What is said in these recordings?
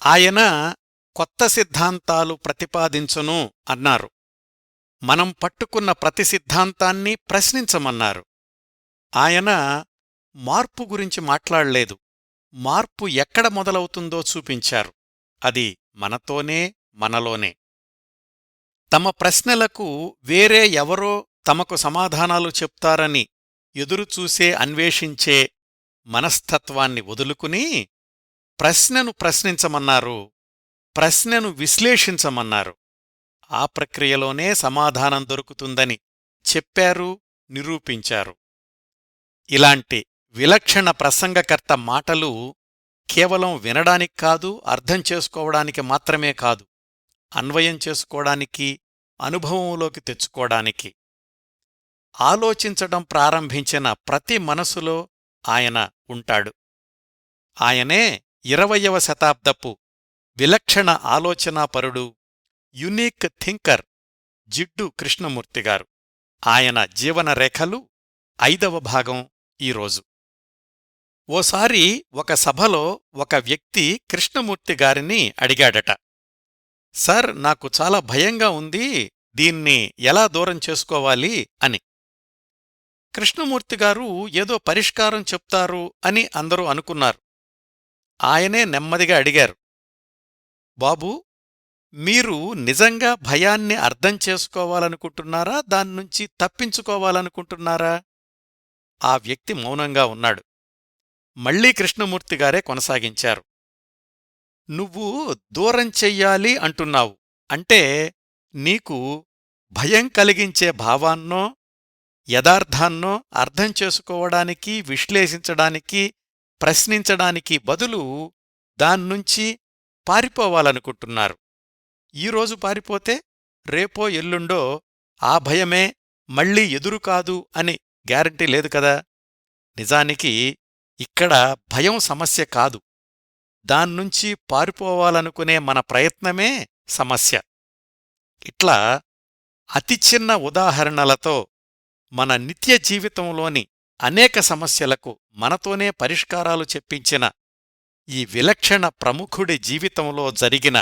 ఆయన కొత్త సిద్ధాంతాలు ప్రతిపాదించును అన్నారు. మనం పట్టుకున్న ప్రతి సిద్ధాంతాన్ని ప్రశ్నించమన్నారు. ఆయన మార్పు గురించి మాట్లాడలేదు. మార్పు ఎక్కడ మొదలవుతుందో చూపించారు. అది మనతోనే, మనలోనే. తమ ప్రశ్నలకు వేరే ఎవరో తమకు సమాధానాలు చెప్తారని ఎదురుచూసే అన్వేషించే మనస్తత్వాన్ని వదులుకుని ప్రశ్నను ప్రశ్నించమన్నారు, ప్రశ్నను విశ్లేషించమన్నారు. ఆ ప్రక్రియలోనే సమాధానం దొరుకుతుందని చెప్పారు, నిరూపించారు. ఇలాంటి విలక్షణ ప్రసంగకర్త మాటలు కేవలం వినడానికి కాదు, అర్థం చేసుకోవడానికి మాత్రమే కాదు, అన్వయం చేసుకోవడానికి, అనుభవంలోకి తెచ్చుకోవడానికి. ఆలోచించడం ప్రారంభించిన ప్రతి మనసులో ఆయన ఉంటాడు. ఆయనే 20వ శతాబ్దపు విలక్షణ ఆలోచనాపరుడు, యునీక్ థింకర్ జిడ్డు కృష్ణమూర్తిగారు. ఆయన జీవనరేఖలు 5వ భాగం ఈరోజు. ఓసారి ఒక సభలో ఒక వ్యక్తి కృష్ణమూర్తిగారిని అడిగాడట, సార్, నాకు చాలా భయంగా ఉంది, దీన్ని ఎలా దూరం చేసుకోవాలి అని. కృష్ణమూర్తిగారు ఏదో పరిష్కారం చెప్తారు అని అందరూ అనుకున్నారు. ఆయనే నెమ్మదిగా అడిగారు, బాబూ, మీరు నిజంగా భయాన్ని అర్థం చేసుకోవాలనుకుంటున్నారా, దాన్నుంచి తప్పించుకోవాలనుకుంటున్నారా? ఆ వ్యక్తి మౌనంగా ఉన్నాడు. మళ్లీ కృష్ణమూర్తిగారే కొనసాగించారు, నువ్వు దూరం చెయ్యాలి అంటున్నావు అంటే నీకు భయం కలిగించే భావాన్నో, యథార్థాన్నో అర్థం చేసుకోవడానికి, విశ్లేషించడానికి, ప్రశ్నించడానికి బదులు దాన్నుంచి పారిపోవాలనుకుంటున్నారు. ఈరోజు పారిపోతే రేపో ఎల్లుండో ఆ భయమే మళ్లీ ఎదురుకాదు అని గ్యారంటీ లేదు కదా. నిజానికి ఇక్కడ భయం సమస్య కాదు, దాన్నుంచి పారిపోవాలనుకునే మన ప్రయత్నమే సమస్య. ఇట్లా అతి చిన్న ఉదాహరణలతో మన నిత్య జీవితంలోని అనేక సమస్యలకు మనతోనే పరిష్కారాలు చెప్పించిన ఈ విలక్షణ ప్రముఖుడి జీవితంలో జరిగిన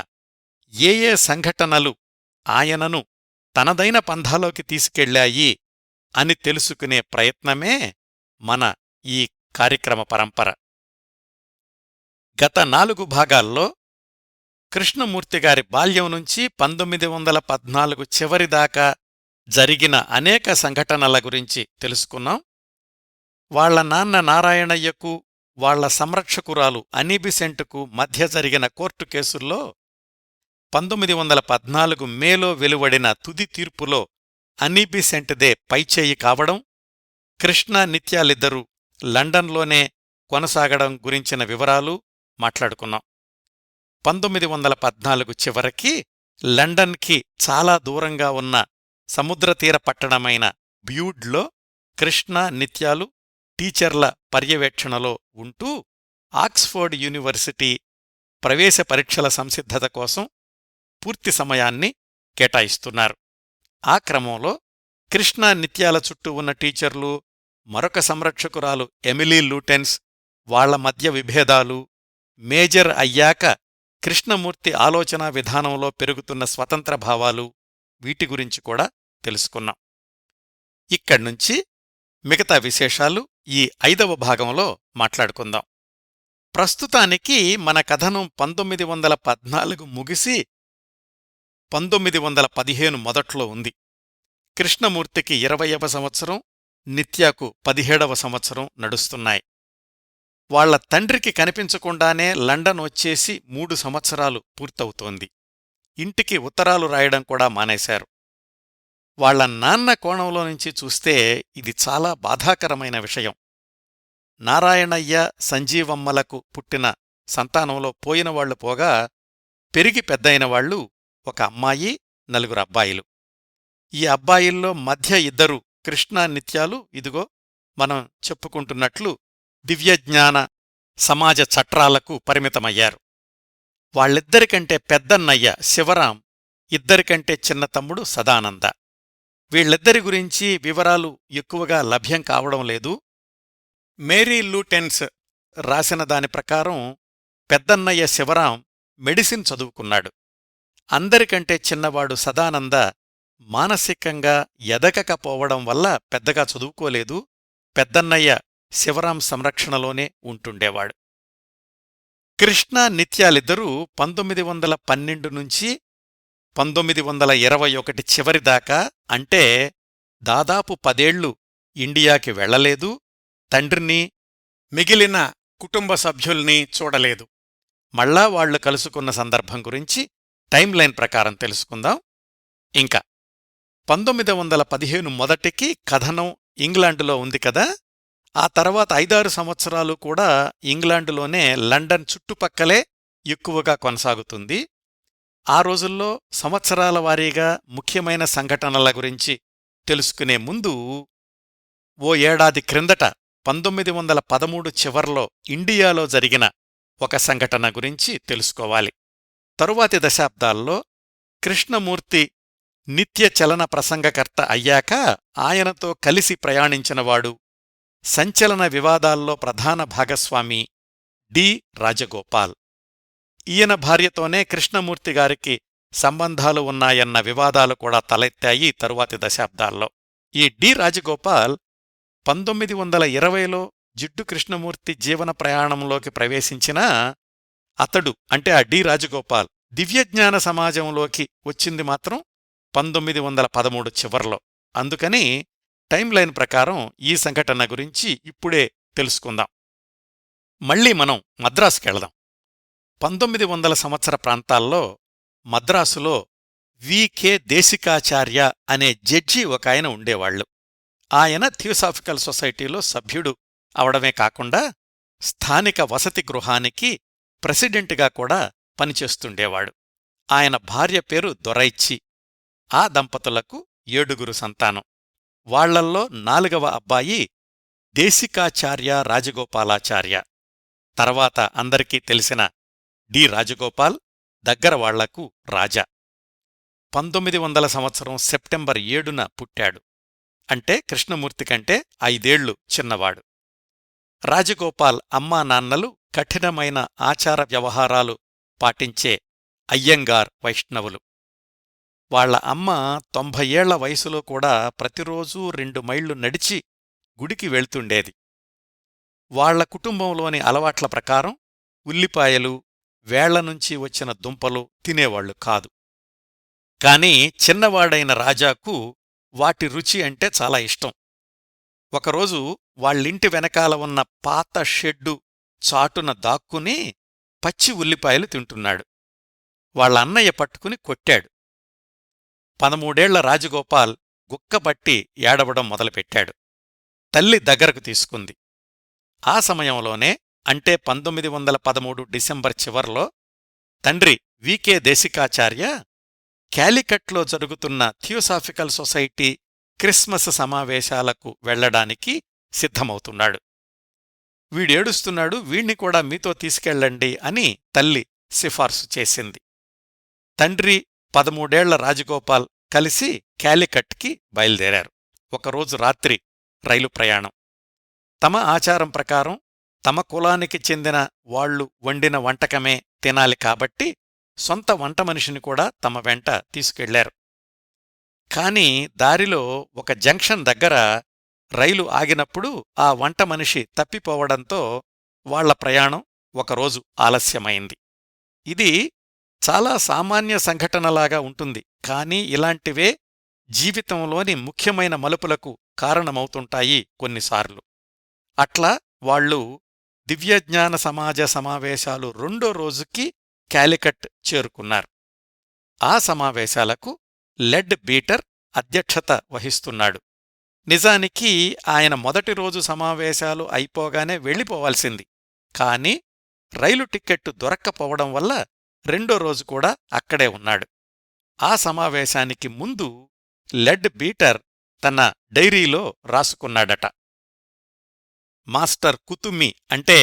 ఏ సంఘటనలు ఆయనను తనదైన పంథాలోకి తీసుకెళ్లాయి అని తెలుసుకునే ప్రయత్నమే మన ఈ కార్యక్రమ పరంపర. గత 4 భాగాల్లో కృష్ణమూర్తిగారి బాల్యం నుంచి 1914 చివరిదాకా జరిగిన అనేక సంఘటనల గురించి తెలుసుకున్నాం. వాళ్ల నాన్న నారాయణయ్యకు, వాళ్ల సంరక్షకురాలు అనీబిసెంటుకు మధ్య జరిగిన కోర్టు కేసుల్లో 1914 మేలో వెలువడిన తుది తీర్పులో అనీబిసెంట్దే పైచేయి కావడం, కృష్ణ నిత్యాలిద్దరూ లండన్లోనే కొనసాగడం గురించిన వివరాలు మాట్లాడుకున్నాం. 1914 చివరికి లండన్కి చాలా దూరంగా ఉన్న సముద్రతీర పట్టణమైన బ్యూడ్లో కృష్ణ, నిత్యాలు టీచర్ల పర్యవేక్షణలో ఉంటూ ఆక్స్ఫోర్డ్ యూనివర్సిటీ ప్రవేశ పరీక్షల సంసిద్ధత కోసం పూర్తి సమయాన్ని కేటాయిస్తున్నారు. ఆ క్రమంలో కృష్ణ, నిత్యాల చుట్టూ ఉన్న టీచర్లు, మరొక సంరక్షకురాలు ఎమిలీ లూటెన్స్, వాళ్ల మధ్య విభేదాలు, మేజర్ అయ్యాక కృష్ణమూర్తి ఆలోచనా విధానంలో పెరుగుతున్న స్వతంత్ర భావాలు, వీటి గురించి కూడా తెలుసుకున్నాం. ఇక్కడ్నుంచి మిగతా విశేషాలు ఈ 5వ భాగంలో మాట్లాడుకుందాం. ప్రస్తుతానికి మన కథనం 1914 ముగిసి 1915 మొదట్లో ఉంది. కృష్ణమూర్తికి 20వ సంవత్సరం, నిత్యాకు 17వ సంవత్సరం నడుస్తున్నాయి. వాళ్ల తండ్రికి కనిపించకుండానే లండన్ వచ్చేసి 3 సంవత్సరాలు పూర్తవుతోంది. ఇంటికి ఉత్తరాలు రాయడం కూడా మానేశారు. వాళ్ల నాన్న కోణంలో నుంచి చూస్తే ఇది చాలా బాధాకరమైన విషయం. నారాయణయ్య, సంజీవమ్మలకు పుట్టిన సంతానంలో పోయినవాళ్లు పోగా పెరిగి పెద్దయినవాళ్లు ఒక అమ్మాయి, 4 అబ్బాయిలు. ఈ అబ్బాయిల్లో మధ్య 2 కృష్ణ, నిత్యాలు ఇదిగో మనం చెప్పుకుంటున్నట్లు దివ్యజ్ఞాన సమాజ చట్రాలకు పరిమితమయ్యారు. వాళ్ళిద్దరికంటే పెద్దన్నయ్య శివరాం, ఇద్దరికంటే చిన్న తమ్ముడు సదానంద. వీళ్ళిద్దరి గురించి వివరాలు ఎక్కువగా లభ్యం కావడం లేదు. మేరీ లూటెన్స్ రాసిన దాని ప్రకారం పెద్దన్నయ్య శివరాం మెడిసిన్ చదువుకున్నాడు. అందరికంటే చిన్నవాడు సదానంద మానసికంగా ఎదగకపోవడం వల్ల పెద్దగా చదువుకోలేదు. పెద్దన్నయ్య శివరాం సంరక్షణలోనే ఉంటుండేవాడు. కృష్ణ నిత్యాలిద్దరూ 1912 నుంచి 1921 చివరిదాకా, అంటే దాదాపు 10 ఏళ్లు ఇండియాకి వెళ్లలేదు. తండ్రిని, మిగిలిన కుటుంబ సభ్యుల్ని చూడలేదు. మళ్ళా వాళ్లు కలుసుకున్న సందర్భం గురించి టైంలైన్ ప్రకారం తెలుసుకుందాం. ఇంకా 1915 మొదటికి కథనం ఇంగ్లాండులో ఉంది కదా. ఆ తర్వాత 5-6 సంవత్సరాలు కూడా ఇంగ్లాండులోనే, లండన్ చుట్టుపక్కలే ఎక్కువగా కొనసాగుతుంది. ఆ రోజుల్లో సంవత్సరాల వారీగా ముఖ్యమైన సంఘటనల గురించి తెలుసుకునే ముందు ఓ ఏడాది క్రిందట 1913 చివర్లో ఇండియాలో జరిగిన ఒక సంఘటన గురించి తెలుసుకోవాలి. తరువాతి దశాబ్దాల్లో కృష్ణమూర్తి నిత్య చలన ప్రసంగకర్త అయ్యాక ఆయనతో కలిసి ప్రయాణించినవాడు, సంచలన వివాదాల్లో ప్రధాన భాగస్వామి డి. రాజగోపాల్. ఈయన భార్యతోనే కృష్ణమూర్తిగారికి సంబంధాలు ఉన్నాయన్న వివాదాలు కూడా తలెత్తాయి తరువాతి దశాబ్దాల్లో. ఈ డి. రాజగోపాల్ 1920లో జిడ్డు కృష్ణమూర్తి జీవన ప్రయాణంలోకి ప్రవేశించినా అతడు, అంటే ఆ డి. రాజగోపాల్, దివ్యజ్ఞాన సమాజంలోకి వచ్చింది మాత్రం 1913 చివర్లో. అందుకని టైంలైన్ ప్రకారం ఈ సంఘటన గురించి ఇప్పుడే తెలుసుకుందాం. మళ్ళీ మనం మద్రాసుకెళదాం. 1900 సంవత్సర ప్రాంతాల్లో మద్రాసులో వి.కె. దేశికాచార్య అనే జడ్జి ఒకాయన ఉండేవాళ్లు. ఆయన థియోసాఫికల్ సొసైటీలో సభ్యుడు అవడమే కాకుండా స్థానిక వసతి గృహానికి ప్రెసిడెంట్గా కూడా పనిచేస్తుండేవాడు. ఆయన భార్య పేరు దొరైచ్చి. ఆ దంపతులకు 7 సంతానం. వాళ్లల్లో 4వ అబ్బాయి దేశికాచార్య రాజగోపాలాచార్య. తర్వాత అందరికీ తెలిసిన డి. రాజగోపాల్ దగ్గరవాళ్లకు రాజా. 1900 సంవత్సరం సెప్టెంబర్ 7న పుట్టాడు. అంటే కృష్ణమూర్తి కంటే 5 ఏళ్లు చిన్నవాడు. రాజగోపాల్ అమ్మా నాన్నలు కఠినమైన ఆచార వ్యవహారాలు పాటించే అయ్యంగార్ వైష్ణవులు. వాళ్ల అమ్మ 90 ఏళ్ల వయసులో కూడా ప్రతిరోజూ 2 మైళ్లు నడిచి గుడికి వెళ్తుండేది. వాళ్ల కుటుంబంలోని అలవాట్ల ప్రకారం ఉల్లిపాయలు, వేళ్లనుంచి వచ్చిన దుంపలు తినేవాళ్లు కాదు. కాని చిన్నవాడైన రాజాకు వాటి రుచి అంటే చాలా ఇష్టం. ఒకరోజు వాళ్ళింటి వెనకాల ఉన్న పాత షెడ్డు చాటున దాక్కుని పచ్చి ఉల్లిపాయలు తింటున్నాడు. వాళ్ళ అన్నయ్య పట్టుకుని కొట్టాడు. 13 ఏళ్ల రాజగోపాల్ గుక్కబట్టి ఏడవడం మొదలుపెట్టాడు. తల్లి దగ్గరకు తీసుకుంది. ఆ సమయంలోనే, అంటే 1913 డిసెంబర్ చివర్లో, తండ్రి వి.కె. దేశికాచార్య క్యాలికట్లో జరుగుతున్న థియోసాఫికల్ సొసైటీ క్రిస్మస్ సమావేశాలకు వెళ్లడానికి సిద్ధమవుతున్నాడు. వీడేడుస్తున్నాడు, వీణ్ణి కూడా మీతో తీసుకెళ్ళండి అని తల్లి సిఫార్సు చేసింది. తండ్రి 13 ఏళ్ల రాజగోపాల్ కలిసి క్యాలికట్కి బయలుదేరారు. ఒకరోజు రాత్రి రైలు ప్రయాణం. తమ ఆచారం ప్రకారం తమ కులానికి చెందిన వాళ్లు వండిన వంటకమే తినాలి కాబట్టి సొంత వంటమనిషిని కూడా తమ వెంట తీసుకెళ్లారు. కాని దారిలో ఒక జంక్షన్ దగ్గర రైలు ఆగినప్పుడు ఆ వంటమనిషి తప్పిపోవడంతో వాళ్ల ప్రయాణం ఒకరోజు ఆలస్యమైంది. ఇది చాలా సామాన్య సంఘటనలాగా ఉంటుంది, కానీ ఇలాంటివే జీవితంలోని ముఖ్యమైన మలుపులకు కారణమవుతుంటాయి కొన్నిసార్లు. అట్లా వాళ్లు దివ్యజ్ఞాన సమాజ సమావేశాలు 2వ రోజుకి క్యాలికట్ చేరుకున్నారు. ఆ సమావేశాలకు లెడ్ బీటర్ అధ్యక్షత వహిస్తున్నాడు. నిజానికి ఆయన మొదటి రోజు సమావేశాలు అయిపోగానే వెళ్ళిపోవాల్సింది. కాని రైలు టిక్కెట్టు దొరక్కపోవడం వల్ల 2వ రోజు కూడా అక్కడే ఉన్నాడు. ఆ సమావేశానికి ముందు లెడ్ బీటర్ తన డైరీలో రాసుకున్నాడట. మాస్టర్ కుతుమి, అంటే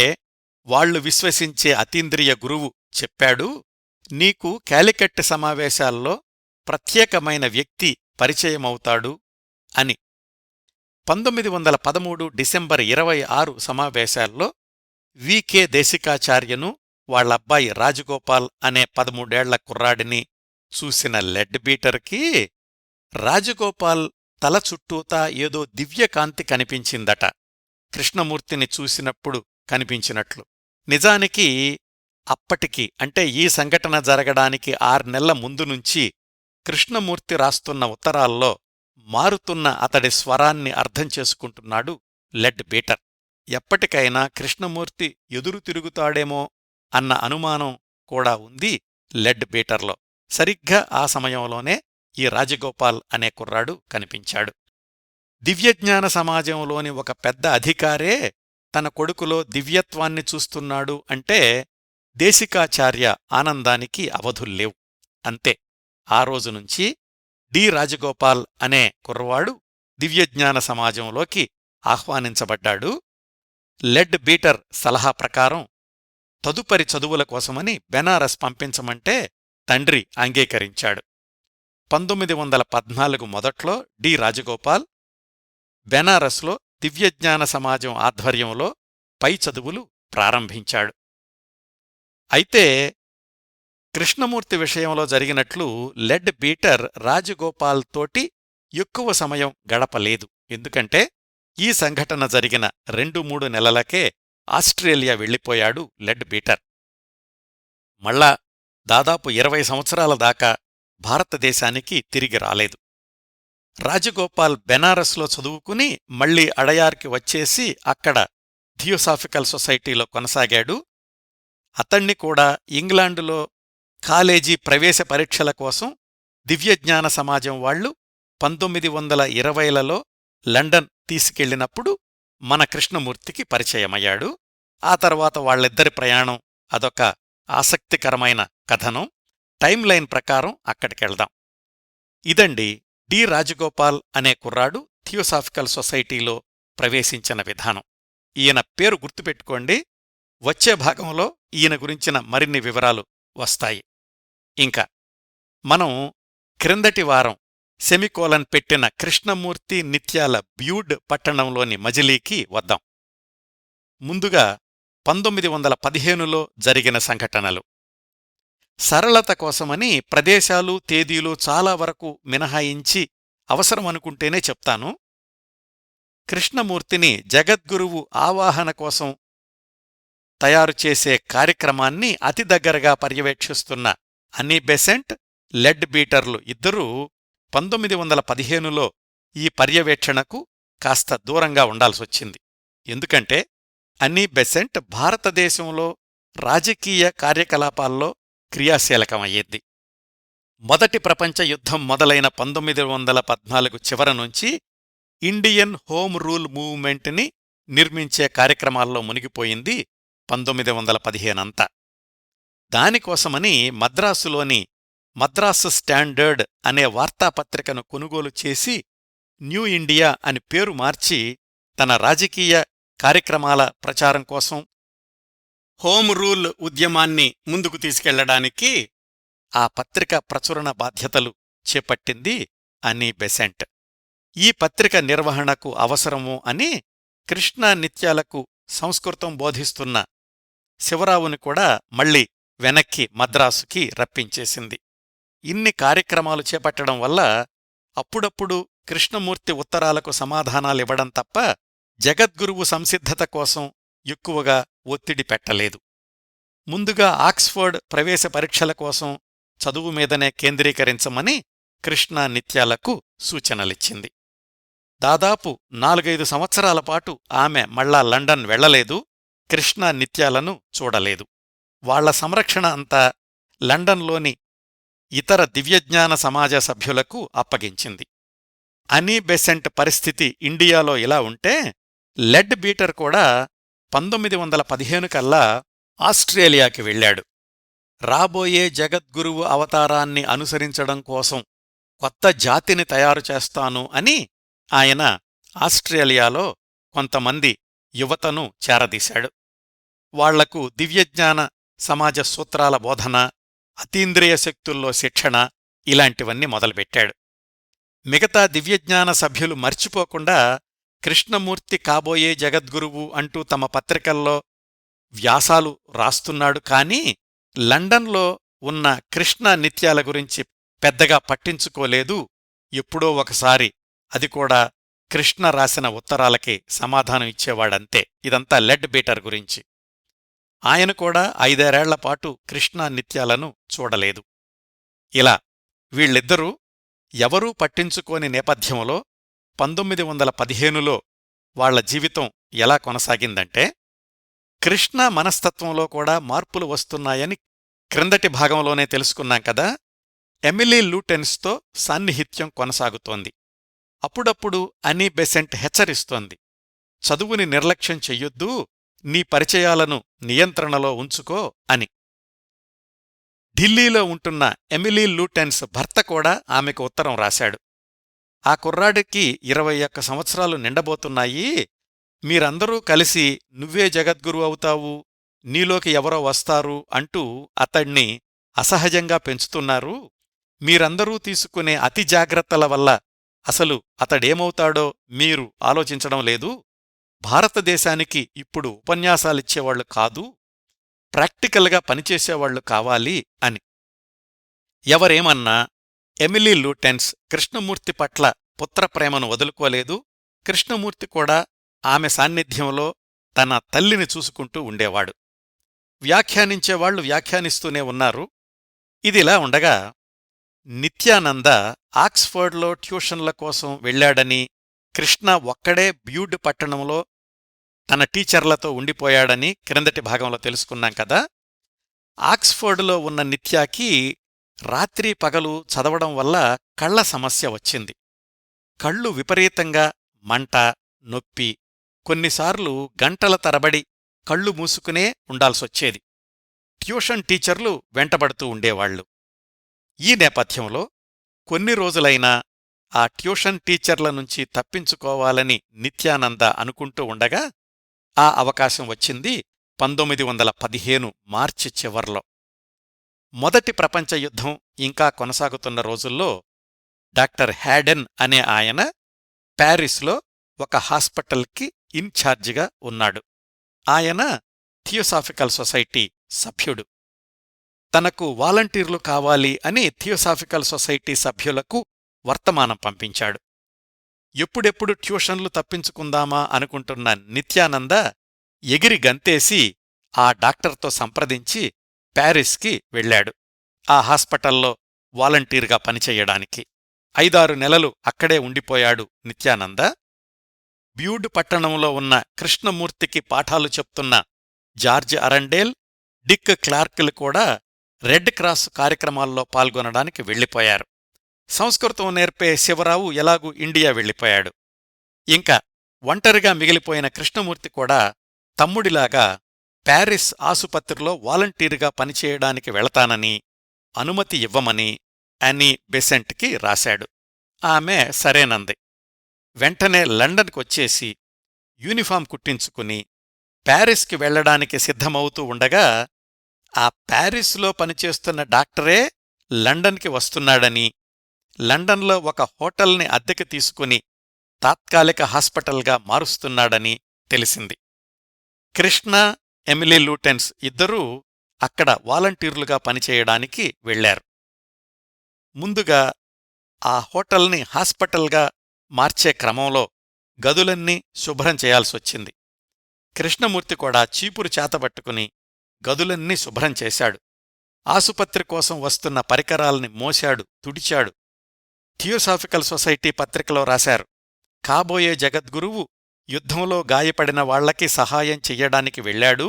వాళ్లు విశ్వసించే అతీంద్రియ గురువు, చెప్పాడు, నీకు క్యాలికట్ సమావేశాల్లో ప్రత్యేకమైన వ్యక్తి పరిచయమవుతాడు అని. 1913 డిసెంబర్ 26 సమావేశాల్లో వి.కె. దేశికాచార్యను వాళ్ళబ్బాయి రాజగోపాల్ అనే 13 కుర్రాడిని చూసిన లెడ్ బీటర్కి రాజగోపాల్ తల చుట్టూతా ఏదో దివ్యకాంతి కనిపించిందట, కృష్ణమూర్తిని చూసినప్పుడు కనిపించినట్లు. నిజానికి అప్పటికి అంటే ఈ సంఘటన జరగడానికి 6 నెలల ముందు నుంచి కృష్ణమూర్తి రాస్తున్న ఉత్తరాల్లో మారుతున్న అతడి స్వరాన్ని అర్థం చేసుకుంటున్నాడు లెడ్ బీటర్. ఎప్పటికైనా కృష్ణమూర్తి ఎదురు తిరుగుతాడేమో అన్న అనుమానం కూడా ఉంది లెడ్ బీటర్లో. సరిగ్గా ఆ సమయంలోనే ఈ రాజగోపాల్ అనే కుర్రాడు కనిపించాడు. దివ్యజ్ఞాన సమాజంలోని ఒక పెద్ద అధికారే తన కొడుకులో దివ్యత్వాన్ని చూస్తున్నాడు అంటే దేశికాచార్య ఆనందానికి అవధుల్లేవు. అంతే, ఆ రోజునుంచి డి రాజగోపాల్ అనే కుర్రవాడు దివ్యజ్ఞాన సమాజంలోకి ఆహ్వానించబడ్డాడు. లెడ్ బీటర్ సలహా ప్రకారం తదుపరి చదువుల కోసమని బెనారస్ పంపించమంటే తండ్రి అంగీకరించాడు. 1914 మొదట్లో డి రాజగోపాల్ బెనారస్లో దివ్యజ్ఞాన సమాజం ఆధ్వర్యంలో పై చదువులు ప్రారంభించాడు. అయితే కృష్ణమూర్తి విషయంలో జరిగినట్లు లెడ్ బీటర్ రాజగోపాల్ తోటి ఎక్కువ సమయం గడపలేదు. ఎందుకంటే ఈ సంఘటన జరిగిన 2-3 నెలలకే ఆస్ట్రేలియా వెళ్ళిపోయాడు లెడ్ బీటర్. మళ్ళా దాదాపు 20 సంవత్సరాల దాకా భారతదేశానికి తిరిగి రాలేదు. రాజగోపాల్ బెనారస్లో చదువుకుని మళ్లీ అడయార్కి వచ్చేసి అక్కడ థియోసాఫికల్ సొసైటీలో కొనసాగాడు. అతణ్ణి కూడా ఇంగ్లాండులో కాలేజీ ప్రవేశ పరీక్షల కోసం దివ్యజ్ఞాన సమాజం వాళ్లు 1920లలో లండన్ తీసుకెళ్లినప్పుడు మన కృష్ణమూర్తికి పరిచయమయ్యాడు. ఆ తర్వాత వాళ్ళిద్దరి ప్రయాణం అదొక ఆసక్తికరమైన కథనం. టైం లైన్ ప్రకారం అక్కడికెళ్దాం. ఇదండి డి రాజగోపాల్ అనే కుర్రాడు థియోసాఫికల్ సొసైటీలో ప్రవేశించిన విధానం. ఈయన పేరు గుర్తుపెట్టుకోండి, వచ్చే భాగంలో ఈయన గురించిన మరిన్ని వివరాలు వస్తాయి. ఇంకా మనం క్రిందటి వారం సెమికోలన్ పెట్టిన కృష్ణమూర్తి నిత్యాల బ్యూడ్ పట్టణంలోని మజిలీకి వద్దాం. ముందుగా 1915లో జరిగిన సంఘటనలు. సరళత కోసమని ప్రదేశాలు తేదీలు చాలా వరకు మినహాయించి అవసరమనుకుంటేనే చెప్తాను. కృష్ణమూర్తిని జగద్గురువు ఆవాహన కోసం తయారుచేసే కార్యక్రమాన్ని అతి దగ్గరగా పర్యవేక్షిస్తున్న అనీ బెసెంట్, లెడ్ బీటర్లు ఇద్దరూ 1915లో ఈ పర్యవేక్షణకు కాస్త దూరంగా ఉండాల్సొచ్చింది. ఎందుకంటే అనీ బెసెంట్ భారతదేశంలో రాజకీయ కార్యకలాపాల్లో క్రియాశీలకమయ్యేది. మొదటి ప్రపంచ యుద్ధం మొదలైన 1914 చివర నుంచి ఇండియన్ హోమ్ రూల్ మూవ్మెంట్ని నిర్మించే కార్యక్రమాల్లో మునిగిపోయింది 1915 అంతా. దానికోసమని మద్రాసులోని మద్రాసు స్టాండర్డ్ అనే వార్తాపత్రికను కొనుగోలు చేసి న్యూ ఇండియా అని పేరు మార్చి తన రాజకీయ కార్యక్రమాల ప్రచారం కోసం హోమ్ రూల్ ఉద్యమాన్ని ముందుకు తీసుకెళ్లడానికి ఆ పత్రిక ప్రచురణ బాధ్యతలు చేపట్టింది అనీ బెసెంట్. ఈ పత్రిక నిర్వహణకు అవసరము అని కృష్ణ నిత్యాలకు సంస్కృతం బోధిస్తున్న శివరావుని కూడా మళ్లీ వెనక్కి మద్రాసుకి రప్పించేసింది. ఇన్ని కార్యక్రమాలు చేపట్టడం వల్ల అప్పుడప్పుడు కృష్ణమూర్తి ఉత్తరాలకు సమాధానాలివ్వడం తప్ప జగద్గురువు సంసిద్ధత కోసం ఎక్కువగా ఒత్తిడి పెట్టలేదు. ముందుగా ఆక్స్ఫర్డ్ ప్రవేశ పరీక్షల కోసం చదువు మీదనే కేంద్రీకరించమని కృష్ణ నిత్యాలకు సూచనలిచ్చింది. దాదాపు 4-5 సంవత్సరాల పాటు ఆమె మళ్ళా లండన్ వెళ్లలేదు, కృష్ణ నిత్యాలను చూడలేదు. వాళ్ల సంరక్షణ అంతా లండన్లోని ఇతర దివ్యజ్ఞాన సమాజ సభ్యులకు అప్పగించింది. అనీ బెసెంట్ పరిస్థితి ఇండియాలో ఇలా ఉంటే లెడ్ బీటర్ కూడా 1915 కల్లా ఆస్ట్రేలియాకి వెళ్ళాడు. రాబోయే జగద్గురువు అవతారాన్ని అనుసరించడం కోసం కొత్త జాతిని తయారుచేస్తాను అని ఆయన ఆస్ట్రేలియాలో కొంతమంది యువతను చేరదీశాడు. వాళ్లకు దివ్యజ్ఞాన సమాజ సూత్రాల బోధన, అతీంద్రియ శక్తుల్లో శిక్షణ ఇలాంటివన్నీ మొదలుపెట్టాడు. మిగతా దివ్యజ్ఞాన సభ్యులు మర్చిపోకుండా కృష్ణమూర్తి కాబోయే జగద్గురువు అంటూ తమ పత్రికల్లో వ్యాసాలు రాస్తున్నాడు, కానీ లండన్లో ఉన్న కృష్ణ నిత్యాల గురించి పెద్దగా పట్టించుకోలేదు. ఎప్పుడో ఒకసారి, అది కూడా కృష్ణ రాసిన ఉత్తరాలకి సమాధానం ఇచ్చేవాడంతే. ఇదంతా లెడ్ బీటర్ గురించి. ఆయన కూడా 5-6ఏళ్లపాటు కృష్ణా నిత్యాలను చూడలేదు. ఇలా వీళ్ళిద్దరూ ఎవరూ పట్టించుకోని నేపథ్యంలో 1915లో వాళ్ల జీవితం ఎలా కొనసాగిందంటే, కృష్ణ మనస్తత్వంలో కూడా మార్పులు వస్తున్నాయని క్రిందటి భాగంలోనే తెలుసుకున్నాం కదా. ఎమిలీ లూటెన్స్తో సాన్నిహిత్యం కొనసాగుతోంది. అప్పుడప్పుడు అనీ బెసెంట్ హెచ్చరిస్తోంది, చదువుని నిర్లక్ష్యం చెయ్యొద్దూ, నీ పరిచయాలను నియంత్రణలో ఉంచుకో అని. ఢిల్లీలో ఉంటున్న ఎమిలీ లూటెన్స్ భర్త కూడా ఆమెకు ఉత్తరం రాశాడు. ఆ కుర్రాడికి 21 సంవత్సరాలు నిండబోతున్నాయి, మీరందరూ కలిసి నువ్వే జగద్గురు అవుతావు, నీలోకి ఎవరో వస్తారు అంటూ అతణ్ణి అసహజంగా పెంచుతున్నారు. మీరందరూ తీసుకునే అతి జాగ్రత్తల వల్ల అసలు అతడేమవుతాడో మీరు ఆలోచించడం లేదు. భారతదేశానికి ఇప్పుడు ఉపన్యాసాలిచ్చేవాళ్లు కాదు, ప్రాక్టికల్గా పనిచేసేవాళ్లు కావాలి అని. ఎవరేమన్నా ఎమిలీ లూటెన్స్ కృష్ణమూర్తి పట్ల పుత్రప్రేమను వదులుకోలేదు. కృష్ణమూర్తి కూడా ఆమె సాన్నిధ్యంలో తన తల్లిని చూసుకుంటూ ఉండేవాడు. వ్యాఖ్యానించేవాళ్లు వ్యాఖ్యానిస్తూనే ఉన్నారు. ఇదిలా ఉండగా నిత్యానంద ఆక్స్ఫర్డ్లో ట్యూషన్ల కోసం వెళ్లాడని, కృష్ణ ఒక్కడే బ్యూడ్ పట్టణంలో తన టీచర్లతో ఉండిపోయాడని క్రిందటి భాగంలో తెలుసుకున్నాం కదా. ఆక్స్ఫర్డులో ఉన్న నిత్యాకి రాత్రి పగలు చదవడం వల్ల కళ్ల సమస్య వచ్చింది. కళ్ళు విపరీతంగా మంట, నొప్పి, కొన్నిసార్లు గంటల తరబడి కళ్ళు మూసుకునే ఉండాల్సొచ్చేది. ట్యూషన్ టీచర్లు వెంటబడుతూ ఉండేవాళ్లు. ఈ నేపథ్యంలో కొన్ని రోజులైనా ఆ ట్యూషన్ టీచర్ల నుంచి తప్పించుకోవాలని నిత్యానంద అనుకుంటూ ఉండగా ఆ అవకాశం వచ్చింది 1915 మార్చి చివర్లో. మొదటి ప్రపంచ యుద్ధం ఇంకా కొనసాగుతున్న రోజుల్లో డాక్టర్ హ్యాడెన్ అనే ఆయన ప్యారిస్లో ఒక హాస్పిటల్కి ఇన్ఛార్జిగా ఉన్నాడు. ఆయన థియోసాఫికల్ సొసైటీ సభ్యుడు. తనకు వాలంటీర్లు కావాలి అని థియోసాఫికల్ సొసైటీ సభ్యులకు వర్తమానం పంపించాడు. ఎప్పుడెప్పుడు ట్యూషన్లు తప్పించుకుందామా అనుకుంటున్న నిత్యానంద ఎగిరి గంతేసి ఆ డాక్టర్తో సంప్రదించి ప్యారిస్కి వెళ్లాడు, ఆ హాస్పిటల్లో వాలంటీర్గా పనిచెయ్యడానికి. 5-6 నెలలు అక్కడే ఉండిపోయాడు నిత్యానంద. బ్యూడ్ పట్టణంలో ఉన్న కృష్ణమూర్తికి పాఠాలు చెప్తున్న జార్జ్ అరండేల్, డిక్ క్లార్క్లు కూడా రెడ్ క్రాస్ కార్యక్రమాల్లో పాల్గొనడానికి వెళ్లిపోయారు. సంస్కృతం నేర్పే శివరావు ఎలాగూ ఇండియా వెళ్లిపోయాడు. ఇంకా ఒంటరిగా మిగిలిపోయిన కృష్ణమూర్తి కూడా తమ్ముడిలాగా ప్యారిస్ ఆసుపత్రిలో వాలంటీరుగా పనిచేయడానికి వెళతానని, అనుమతి ఇవ్వమని అనీ బెసెంట్కి రాశాడు. ఆమె సరేనంది. వెంటనే లండన్కొచ్చేసి యూనిఫాం కుట్టించుకుని ప్యారిస్కి వెళ్లడానికి సిద్ధమవుతూ ఉండగా ఆ ప్యారిస్లో పనిచేస్తున్న డాక్టరే లండన్కి వస్తున్నాడని, లండన్లో ఒక హోటల్ని అద్దెకి తీసుకుని తాత్కాలిక హాస్పిటల్గా మారుస్తున్నాడని తెలిసింది. కృష్ణ, ఎమిలీ లూటెన్స్ ఇద్దరూ అక్కడ వాలంటీర్లుగా పనిచేయడానికి వెళ్లారు. ముందుగా ఆ హోటల్ని హాస్పిటల్గా మార్చే క్రమంలో గదులన్నీ శుభ్రం చేయాల్సొచ్చింది. కృష్ణమూర్తి కూడా చీపురు చేతబట్టుకుని గదులన్నీ శుభ్రం చేశాడు. ఆసుపత్రి కోసం వస్తున్న పరికరాల్ని మోశాడు, తుడిచాడు. థియోసాఫికల్ సొసైటీ పత్రికలో రాశారు, కాబోయే జగద్గురువు యుద్ధంలో గాయపడిన వాళ్లకి సహాయం చెయ్యడానికి వెళ్లాడు,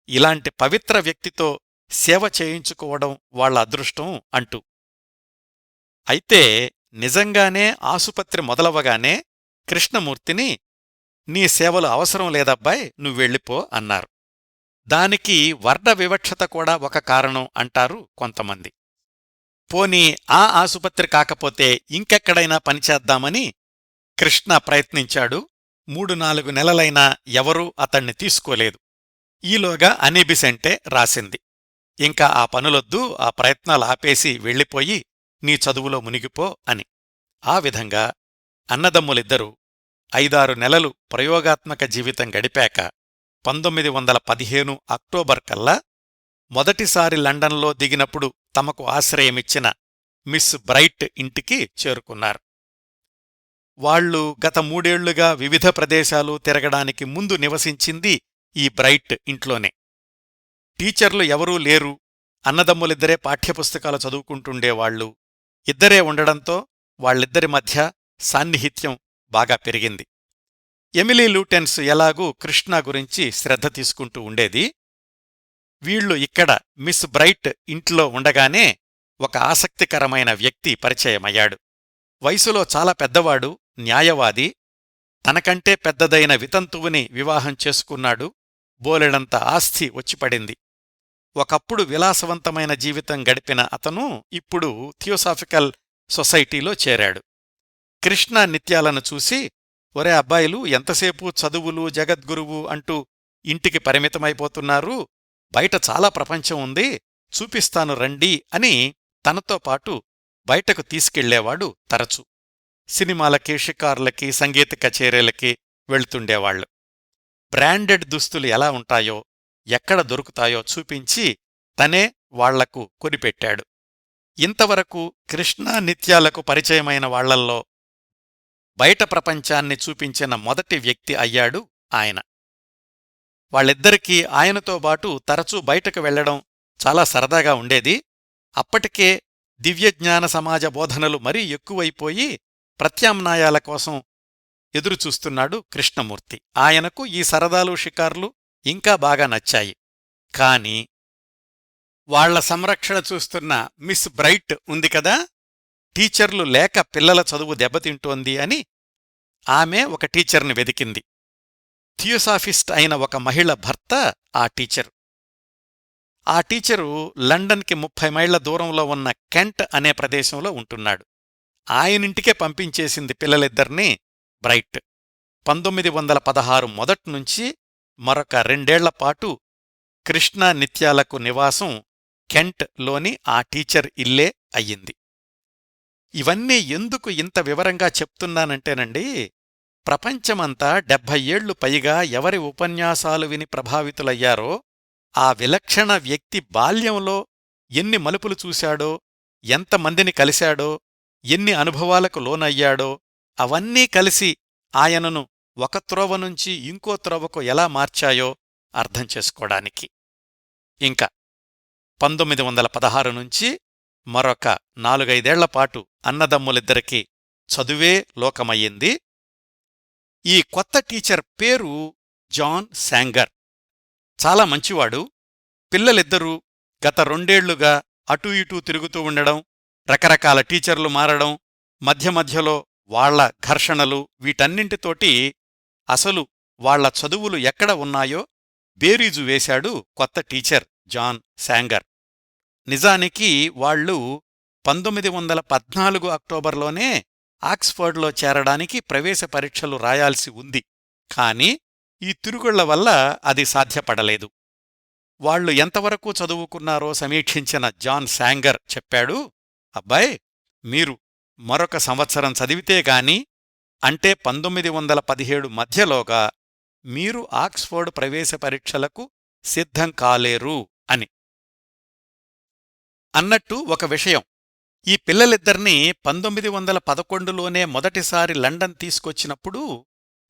ఇలాంటి పవిత్ర వ్యక్తితో సేవ చేయించుకోవడం వాళ్ల అదృష్టం అంటూ. అయితే నిజంగానే ఆసుపత్రి మొదలవగానే కృష్ణమూర్తిని, నీ సేవలు అవసరం లేదబ్బాయ్, నువ్వెళ్ళిపో అన్నారు. దానికి వర్ణ వివక్షత కూడా ఒక కారణం అంటారు కొంతమంది. పోనీ ఆ ఆసుపత్రి కాకపోతే ఇంకెక్కడైనా పనిచేద్దామని కృష్ణ ప్రయత్నించాడు. 3-4 నెలలైనా ఎవరూ అతణ్ణి తీసుకోలేదు. ఈలోగా అనీ బెసెంటే రాసింది, ఇంకా ఆ పనులొద్దు, ఆ ప్రయత్నాలు ఆపేసి వెళ్ళిపోయి నీ చదువులో మునిగిపో అని. ఆ విధంగా అన్నదమ్ములిద్దరూ 5-6 నెలలు ప్రయోగాత్మక జీవితం గడిపాక 1915 అక్టోబర్ కల్లా మొదటిసారి లండన్లో దిగినప్పుడు తమకు ఆశ్రయమిచ్చిన మిస్ బ్రైట్ ఇంటికి చేరుకున్నారు. వాళ్లు గత 3 ఏళ్లుగా వివిధ ప్రదేశాలు తిరగడానికి ముందు నివసించింది ఈ బ్రైట్ ఇంట్లోనే. టీచర్లు ఎవరూ లేరు, అన్నదమ్ములిద్దరే పాఠ్యపుస్తకాలు చదువుకుంటుండేవాళ్లు. ఇద్దరే ఉండడంతో వాళ్ళిద్దరి మధ్య సాన్నిహిత్యం బాగా పెరిగింది. ఎమిలీ లూటెన్స్ ఎలాగూ కృష్ణ గురించి శ్రద్ధ తీసుకుంటూ ఉండేది. వీళ్లు ఇక్కడ మిస్ బ్రైట్ ఇంట్లో ఉండగానే ఒక ఆసక్తికరమైన వ్యక్తి పరిచయమయ్యాడు. వయసులో చాలా పెద్దవాడు, న్యాయవాది. తనకంటే పెద్దదైన వితంతువుని వివాహం చేసుకున్నాడు. బోలెడంత ఆస్తి వచ్చిపడింది. ఒకప్పుడు విలాసవంతమైన జీవితం గడిపిన అతను ఇప్పుడు థియోసాఫికల్ సొసైటీలో చేరాడు. కృష్ణ నిత్యాలను చూసి, ఒరే అబ్బాయిలు, ఎంతసేపు చదువులు, జగద్గురువు అంటూ ఇంటికి పరిమితమైపోతున్నారు, బయట చాలా ప్రపంచం ఉంది, చూపిస్తాను రండి అని తనతో పాటు బయటకు తీసుకెళ్లేవాడు తరచు. సినిమాలకి, షికార్లకి, సంగీత కచేరీలకి వెళ్తుండేవాళ్లు. బ్రాండెడ్ దుస్తులు ఎలా ఉంటాయో, ఎక్కడ దొరుకుతాయో చూపించి తనే వాళ్లకు కొనిపెట్టాడు. ఇంతవరకు కృష్ణా నిత్యాలకు పరిచయమైన వాళ్లల్లో బయట ప్రపంచాన్ని చూపించిన మొదటి వ్యక్తి అయ్యాడు ఆయన. వాళ్ళిద్దరికీ ఆయనతోబాటు తరచూ బయటకు వెళ్లడం చాలా సరదాగా ఉండేది. అప్పటికే దివ్యజ్ఞాన సమాజ బోధనలు మరీ ఎక్కువైపోయి ప్రత్యామ్నాయాల కోసం ఎదురుచూస్తున్నాడు కృష్ణమూర్తి. ఆయనకు ఈ సరదాలు, షికార్లు ఇంకా బాగా నచ్చాయి. కాని వాళ్ల సంరక్షణ చూస్తున్న మిస్ బ్రైట్ ఉంది కదా, టీచర్లు లేక పిల్లల చదువు దెబ్బతింటోంది అని ఆమె ఒక టీచర్ని వెదికింది. థియోసాఫిస్ట్ అయిన ఒక మహిళ భర్త ఆ టీచరు. ఆ టీచరు లండన్కి 30 మైళ్ల దూరంలో ఉన్న కెంట్ అనే ప్రదేశంలో ఉంటున్నాడు. ఆయనింటికే పంపించేసింది పిల్లలిద్దర్నీ బ్రైట్. 1916 మొదట్నుంచి మరొక 2 ఏళ్లపాటు కృష్ణా నిత్యాలకు నివాసం కెంట్ లోని ఆ టీచర్ ఇల్లే అయ్యింది. ఇవన్నీ ఎందుకు ఇంత వివరంగా చెప్తున్నానంటేనండి, ప్రపంచమంతా 70 ఏళ్లు పైగా ఎవరి ఉపన్యాసాలు విని ప్రభావితులయ్యారో ఆ విలక్షణ వ్యక్తి బాల్యంలో ఎన్ని మలుపులు చూశాడో, ఎంతమందిని కలిశాడో, ఎన్ని అనుభవాలకు లోనయ్యాడో అవన్నీ కలిసి ఆయనను ఒక త్రోవ నుంచి ఇంకో త్రోవకు ఎలా మార్చాయో అర్థం చేసుకోడానికి. ఇంకా 1916 నుంచి మరొక 4-5 ఏళ్లపాటు అన్నదమ్ములిద్దరికీ చదువే లోకమయ్యింది. ఈ కొత్త టీచర్ పేరు జాన్ శాంగర్. చాలా మంచివాడు. పిల్లలిద్దరూ గత 2 ఏళ్లుగా అటూ ఇటూ తిరుగుతూ ఉండడం, రకరకాల టీచర్లు మారడం, మధ్య మధ్యలో వాళ్ల ఘర్షణలు, వీటన్నింటితోటి అసలు వాళ్ల చదువులు ఎక్కడ ఉన్నాయో బేరీజు వేశాడు కొత్త టీచర్ జాన్ శాంగర్. నిజానికి వాళ్లు 1914 అక్టోబర్లోనే ఆక్స్ఫర్డ్లో చేరడానికి ప్రవేశ పరీక్షలు రాయాల్సి ఉంది. కాని ఈ తిరుగుళ్ల వల్ల అది సాధ్యపడలేదు. వాళ్లు ఎంతవరకు చదువుకున్నారో సమీక్షించిన జాన్ శాంగర్ చెప్పాడు, అబ్బాయ్, మీరు మరొక సంవత్సరం చదివితేగాని, అంటే 1917 మధ్యలోగా మీరు ఆక్స్ఫర్డ్ ప్రవేశ పరీక్షలకు సిద్ధం కాలేరు అని. అన్నట్టు ఒక విషయం, ఈ పిల్లలిద్దర్నీ 1911లోనే మొదటిసారి లండన్ తీసుకొచ్చినప్పుడు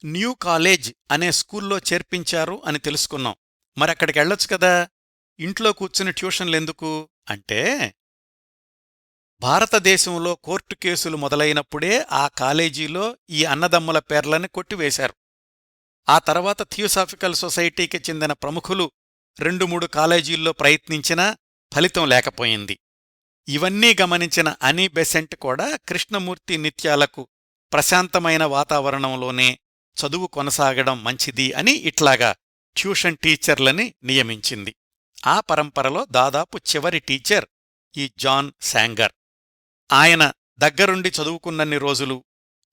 న్యూ కాలేజ్ అనే స్కూల్లో చేర్పించారు అని తెలుసుకున్నాం. మరక్కడికెళ్లొచ్చు కదా, ఇంట్లో కూర్చుని ట్యూషన్లెందుకు అంటే, భారతదేశంలో కోర్టు కేసులు మొదలైనప్పుడే ఆ కాలేజీలో ఈ అన్నదమ్ముల పేర్లని కొట్టివేశారు. ఆ తర్వాత థియోసాఫికల్ సొసైటీకి చెందిన ప్రముఖులు 2-3 కాలేజీల్లో ప్రయత్నించినా ఫలితం లేకపోయింది. ఇవన్నీ గమనించిన అనీ బెసెంట్ కూడా కృష్ణమూర్తి నిత్యాలకు ప్రశాంతమైన వాతావరణంలోనే చదువు కొనసాగడం మంచిది అని ఇట్లాగా ట్యూషన్ టీచర్లని నియమించింది. ఆ పరంపరలో దాదాపు చివరి టీచర్ ఈ జాన్ శాంగర్. ఆయన దగ్గరుండి చదువుకున్నన్ని రోజులు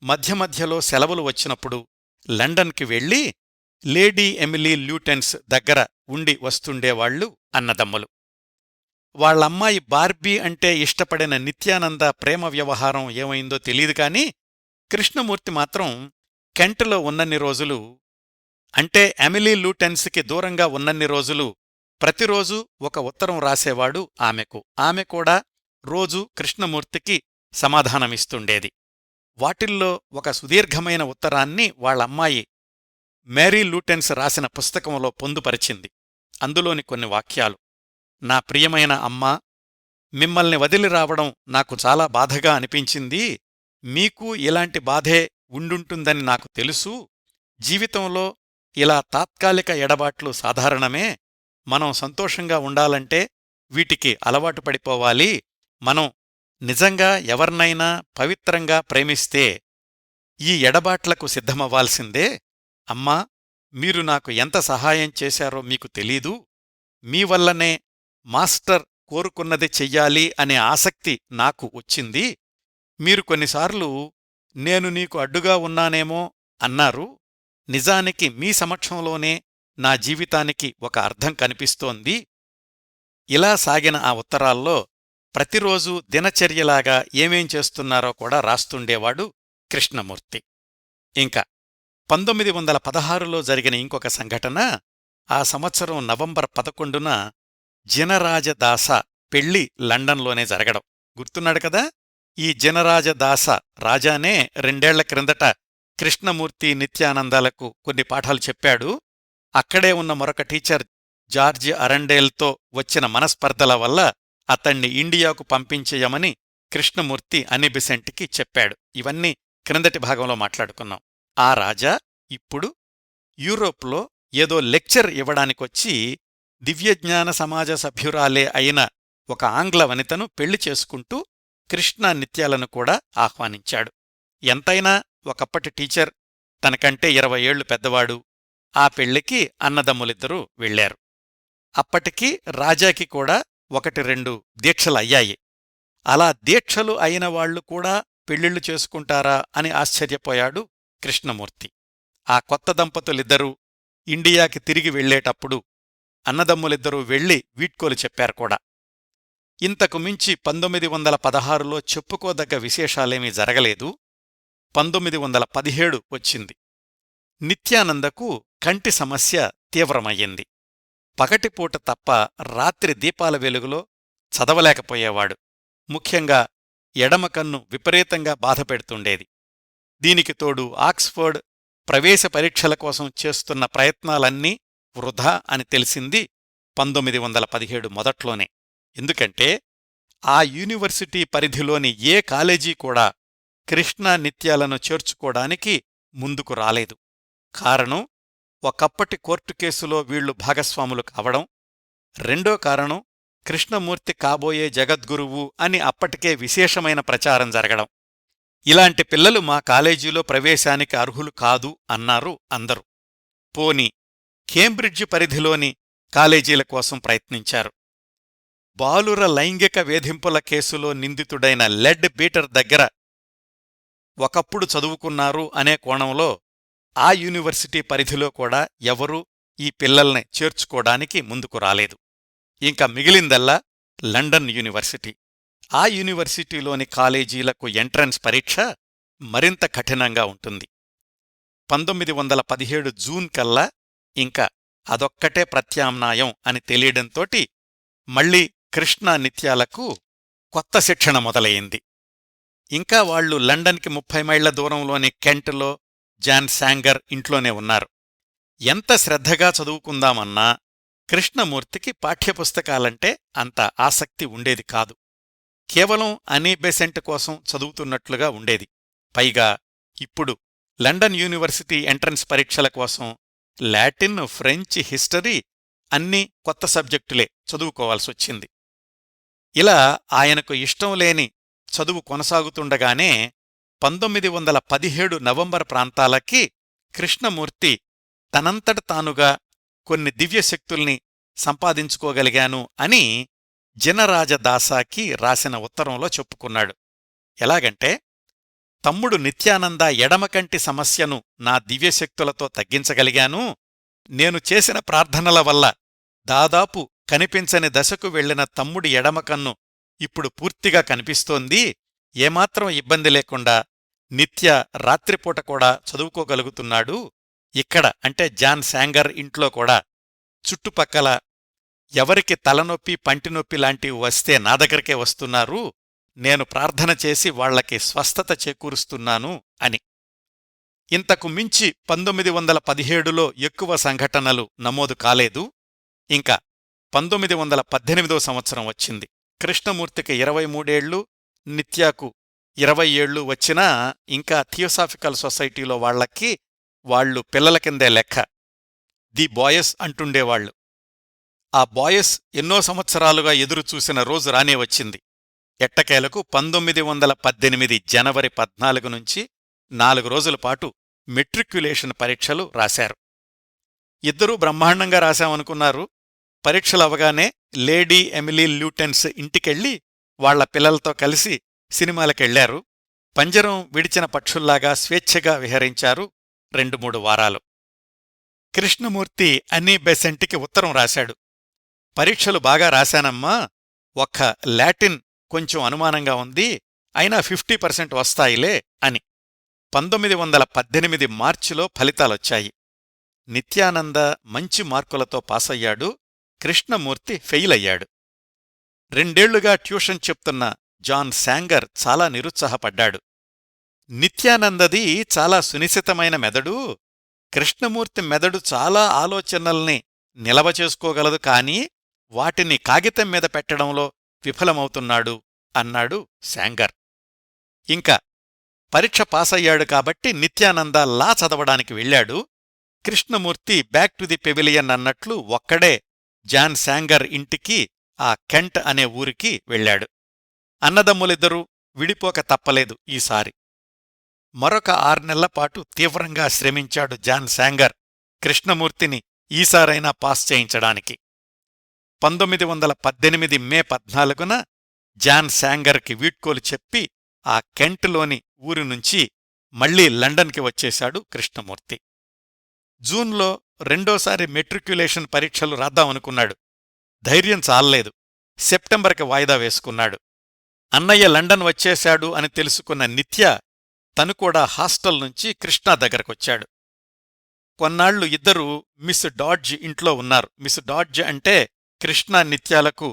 మధ్య మధ్యలో సెలవులు వచ్చినప్పుడు లండన్కి వెళ్లి లేడీ ఎమిలీ ల్యూటెన్స్ దగ్గర ఉండి వస్తుండేవాళ్లు అన్నదమ్ములు. వాళ్లమ్మాయి బార్బీ అంటే ఇష్టపడిన నిత్యానంద ప్రేమ వ్యవహారం ఏమైందో తెలీదుకాని, కృష్ణమూర్తి మాత్రం కెంట్లో ఉన్నన్ని రోజులు అంటే ఎమిలీ లూటెన్స్కి దూరంగా ఉన్నన్ని రోజులు ప్రతిరోజూ ఒక ఉత్తరం రాసేవాడు ఆమెకు. ఆమె కూడా రోజూ కృష్ణమూర్తికి సమాధానమిస్తుండేది. వాటిల్లో ఒక సుదీర్ఘమైన ఉత్తరాన్ని వాళ్ళమ్మాయి మేరీ లూటెన్స్ రాసిన పుస్తకంలో పొందుపరిచింది. అందులోని కొన్ని వాక్యాలు: నా ప్రియమైన అమ్మా, మిమ్మల్ని వదిలి రావడం నాకు చాలా బాధగా అనిపించింది. మీకూ ఇలాంటి బాధే ఉండుంటుందని నాకు తెలుసు. జీవితంలో ఇలా తాత్కాలిక ఎడబాట్లు సాధారణమే. మనం సంతోషంగా ఉండాలంటే వీటికి అలవాటు పడిపోవాలి. మనం నిజంగా ఎవర్నైనా పవిత్రంగా ప్రేమిస్తే ఈ ఎడబాట్లకు సిద్ధమవ్వాల్సిందే. అమ్మా, మీరు నాకు ఎంత సహాయం చేశారో మీకు తెలీదు. మీ వల్లనే మాస్టర్ కోరుకున్నది చెయ్యాలి అనే ఆసక్తి నాకు వచ్చింది. మీరు కొన్నిసార్లు నేను నీకు అడ్డుగా ఉన్నానేమో అన్నారు. నిజానికి మీ సమక్షంలోనే నా జీవితానికి ఒక అర్థం కనిపిస్తోంది. ఇలా సాగిన ఆ ఉత్తరాల్లో ప్రతిరోజూ దినచర్యలాగా ఏమేం చేస్తున్నారో కూడా రాస్తుండేవాడు కృష్ణమూర్తి. ఇంకా 1916లో జరిగిన ఇంకొక సంఘటన, ఆ సంవత్సరం నవంబర్ 11న జినరాజదాస పెళ్లి లండన్లోనే జరగడం గుర్తున్నాడు కదా. ఈ జినరాజదాస రాజానే 2 ఏళ్ల క్రిందట కృష్ణమూర్తి నిత్యానందాలకు కొన్ని పాఠాలు చెప్పాడు. అక్కడే ఉన్న మరొక టీచర్ జార్జి అరండేల్తో వచ్చిన మనస్పర్ధల వల్ల అతణ్ణి ఇండియాకు పంపించేయమని కృష్ణమూర్తి అనిబిసెంట్కి చెప్పాడు. ఇవన్నీ క్రిందటి భాగంలో మాట్లాడుకున్నాం. ఆ రాజా ఇప్పుడు యూరోప్లో ఏదో లెక్చర్ ఇవ్వడానికొచ్చి దివ్యజ్ఞాన సమాజ సభ్యురాలే అయిన ఒక ఆంగ్ల వనితను పెళ్లి చేసుకుంటూ కృష్ణ నిత్యాలను కూడా ఆహ్వానించాడు. ఎంతైనా ఒకప్పటి టీచర్, తనకంటే 20 ఏళ్లు పెద్దవాడు. ఆ పెళ్లికి అన్నదమ్ములిద్దరూ వెళ్లారు. అప్పటికి రాజాకి కూడా 1-2 దీక్షలయ్యాయి. అలా దీక్షలు అయినవాళ్లు కూడా పెళ్లిళ్లు చేసుకుంటారా అని ఆశ్చర్యపోయాడు కృష్ణమూర్తి. ఆ కొత్త దంపతులిద్దరూ ఇండియాకి తిరిగి వెళ్లేటప్పుడు అన్నదమ్ములిద్దరూ వెళ్లి వీడ్కోలు చెప్పారు కూడా. ఇంతకు మించి 1916లో చెప్పుకోదగ్గ విశేషాలేమీ జరగలేదు. 1917 వచ్చింది. నిత్యానందకు కంటి సమస్య తీవ్రమయ్యింది. పగటిపూట తప్ప రాత్రి దీపాల వెలుగులో చదవలేకపోయేవాడు. ముఖ్యంగా ఎడమకన్ను విపరీతంగా బాధపెడుతుండేది. దీనికి తోడు ఆక్స్ఫర్డ్ ప్రవేశ పరీక్షల కోసం చేస్తున్న ప్రయత్నాలన్నీ వృధా అని తెలిసింది 1917 మొదట్లోనే. ఎందుకంటే ఆ యూనివర్సిటీ పరిధిలోని ఏ కాలేజీ కూడా కృష్ణ నిత్యాలను చేర్చుకోడానికి ముందుకు రాలేదు. కారణం, ఒకప్పటి కోర్టు కేసులో వీళ్లు భాగస్వాములు కావడం. రెండో కారణం, కృష్ణమూర్తి కాబోయే జగద్గురువు అని అప్పటికే విశేషమైన ప్రచారం జరగడం. ఇలాంటి పిల్లలు మా కాలేజీలో ప్రవేశానికి అర్హులు కాదు అన్నారు అందరూ. పోని కేంబ్రిడ్జి పరిధిలోని కాలేజీల కోసం ప్రయత్నించారు. బాలుర లైంగిక వేధింపుల కేసులో నిందితుడైన లెడ్ బీటర్ దగ్గర ఒకప్పుడు చదువుకున్నారు అనే కోణంలో ఆ యూనివర్సిటీ పరిధిలో కూడా ఎవరూ ఈ పిల్లల్ని చేర్చుకోడానికి ముందుకు రాలేదు. ఇంకా మిగిలిందల్లా లండన్ యూనివర్సిటీ. ఆ యూనివర్సిటీలోని కాలేజీలకు ఎంట్రన్స్ పరీక్ష మరింత కఠినంగా ఉంటుంది. 1917 జూన్ కల్లా ఇంకా అదొక్కటే ప్రత్యామ్నాయం అని తెలియడంతోటి మళ్లీ కృష్ణ నిత్యాలకు కొత్త శిక్షణ మొదలయింది. ఇంకా వాళ్లు లండన్కి 30 మైళ్ల దూరంలోని కెంట్లో జాన్ శాంగర్ ఇంట్లోనే ఉన్నారు. ఎంత శ్రద్ధగా చదువుకుందామన్నా కృష్ణమూర్తికి పాఠ్యపుస్తకాలంటే అంత ఆసక్తి ఉండేది కాదు. కేవలం అనీ బెసెంట్ కోసం చదువుతున్నట్లుగా ఉండేది. పైగా ఇప్పుడు లండన్ యూనివర్సిటీ ఎంట్రన్స్ పరీక్షల కోసం లాటిన్, ఫ్రెంచ్, హిస్టరీ అన్నీ కొత్త సబ్జెక్టులే చదువుకోవాల్సొచ్చింది. ఇలా ఆయనకు ఇష్టం లేని చదువు కొనసాగుతుండగానే 1917 నవంబర్ ప్రాంతాలకి కృష్ణమూర్తి తనంతట తానుగా కొన్ని దివ్యశక్తుల్ని సంపాదించుకోగలిగాను అని జినరాజదాసాకి రాసిన ఉత్తరంలో చెప్పుకున్నాడు. ఎలాగంటే, తమ్ముడు నిత్యానంద ఎడమకంటి సమస్యను నా దివ్యశక్తులతో తగ్గించగలిగాను. నేను చేసిన ప్రార్థనల వల్ల దాదాపు కనిపించని దశకు వెళ్లిన తమ్ముడి ఎడమకన్ను ఇప్పుడు పూర్తిగా కనిపిస్తోంది. ఏమాత్రం ఇబ్బంది లేకుండా నిత్య రాత్రిపూట కూడా చదువుకోగలుగుతున్నాడు. ఇక్కడ అంటే జాన్ శాంగర్ ఇంట్లో కూడా చుట్టుపక్కల ఎవరికి తలనొప్పి పంటినొప్పి లాంటివి వస్తే నా దగ్గరకే వస్తున్నారు, నేను ప్రార్థన చేసి వాళ్లకి స్వస్థత చేకూరుస్తున్నాను అని. ఇంతకు మించి 1917లో ఎక్కువ సంఘటనలు నమోదు కాలేదు. ఇంకా 1918 సంవత్సరం వచ్చింది. కృష్ణమూర్తికి 23 ఏళ్లు, నిత్యాకు 20 ఏళ్లు వచ్చినా ఇంకా థియోసాఫికల్ సొసైటీలో వాళ్లు పిల్లల కిందే లెక్క. ది బాయస్ అంటుండేవాళ్లు. ఆ బాయస్ ఎన్నో సంవత్సరాలుగా ఎదురుచూసిన రోజు రానే వచ్చింది. ఎట్టకేలకు 1918 జనవరి 14 నుంచి 4 రోజుల పాటు మెట్రిక్యులేషన్ పరీక్షలు రాశారు. ఇద్దరూ బ్రహ్మాండంగా రాశామనుకున్నారు. పరీక్షలవగానే లేడీ ఎమిలీ ల్యూటెన్స్ ఇంటికెళ్ళి వాళ్ల పిల్లలతో కలిసి సినిమాలకెళ్లారు. పంజరం విడిచిన పక్షుల్లాగా స్వేచ్ఛగా విహరించారు 2-3 వారాలు. కృష్ణమూర్తి అన్నీ బెసెంట్కి ఉత్తరం రాశాడు. పరీక్షలు బాగా రాశానమ్మా, ఒక్క లాటిన్ కొంచెం అనుమానంగా ఉంది, అయినా 50% వస్తాయిలే అని. 1918 మార్చిలో ఫలితాలొచ్చాయి. నిత్యానంద మంచి మార్కులతో పాసయ్యాడు. కృష్ణమూర్తి ఫెయిలయ్యాడు. 2 ఏళ్లుగా ట్యూషన్ చెప్తున్న జాన్ శాంగర్ చాలా నిరుత్సాహపడ్డాడు. నిత్యానందది చాలా సునిశితమైన మెదడు, కృష్ణమూర్తి మెదడు చాలా ఆలోచనల్ని నిలవ చేసుకోగలదు, కానీ వాటిని కాగితం మీద పెట్టడంలో విఫలమవుతున్నాడు అన్నాడు శాంగర్. ఇంకా పరీక్ష పాసయ్యాడు కాబట్టి నిత్యానంద లా చదవడానికి వెళ్ళాడు. Krishnamurthy back to the pavilion అన్నట్లు ఒక్కడే జాన్ శాంగర్ ఇంటికి, ఆ కెంట్ అనే ఊరికి వెళ్ళాడు. అన్నదమ్ములిద్దరూ విడిపోక తప్పలేదు ఈసారి. మరొక 6 నెలలపాటు తీవ్రంగా శ్రమించాడు జాన్ శాంగర్ కృష్ణమూర్తిని ఈసారైనా పాస్ చేయించడానికి. 1918 మే 14న జాన్ శాంగర్కి వీడ్కోలు చెప్పి ఆ కెంట్లోని ఊరి నుంచి మళ్లీ లండన్కి వచ్చేశాడు కృష్ణమూర్తి. జూన్లో రెండోసారి మెట్రిక్యులేషన్ పరీక్షలు రాద్దామనుకున్నాడు. ధైర్యం చాలలేదు. సెప్టెంబర్కి వాయిదా వేసుకున్నాడు. అన్నయ్య లండన్ వచ్చేశాడు అని తెలుసుకున్న నిత్య తను కూడా హాస్టల్ నుంచి కృష్ణ దగ్గరకొచ్చాడు. కొన్నాళ్లు ఇద్దరూ మిస్ డాడ్జ్ ఇంట్లో ఉన్నారు. మిస్ డాడ్జ్ అంటే కృష్ణ నిత్యాలకు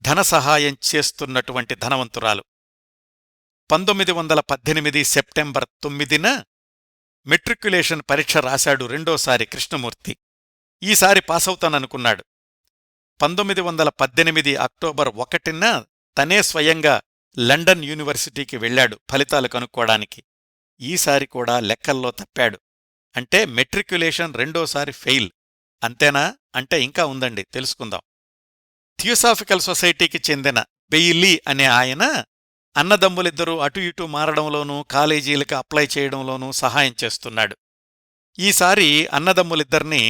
ధన సహాయం చేస్తున్నటువంటి ధనవంతురాలు. 1918 సెప్టెంబర్ 9న మెట్రిక్యులేషన్ పరీక్ష రాశాడు రెండోసారి కృష్ణమూర్తి. ఈసారి పాసవుతాననుకున్నాడు. 1918 అక్టోబర్ 1న తనే స్వయంగా లండన్ యూనివర్సిటీకి వెళ్లాడు ఫలితాలు కనుక్కోడానికి. ఈసారి కూడా లెక్కల్లో తప్పాడు. అంటే మెట్రిక్యులేషన్ రెండోసారి ఫెయిల్. అంతేనా అంటే ఇంకా ఉందండి, తెలుసుకుందాం. థియోసాఫికల్ సొసైటీకి చెందిన బెయిలీ అనే ఆయన అన్నదమ్ములిద్దరూ అటు ఇటు మారడంలోనూ కాలేజీలకు అప్లై చేయడంలోనూ సహాయం చేస్తున్నాడు. ఈసారి అన్నదమ్ములిద్దర్నీ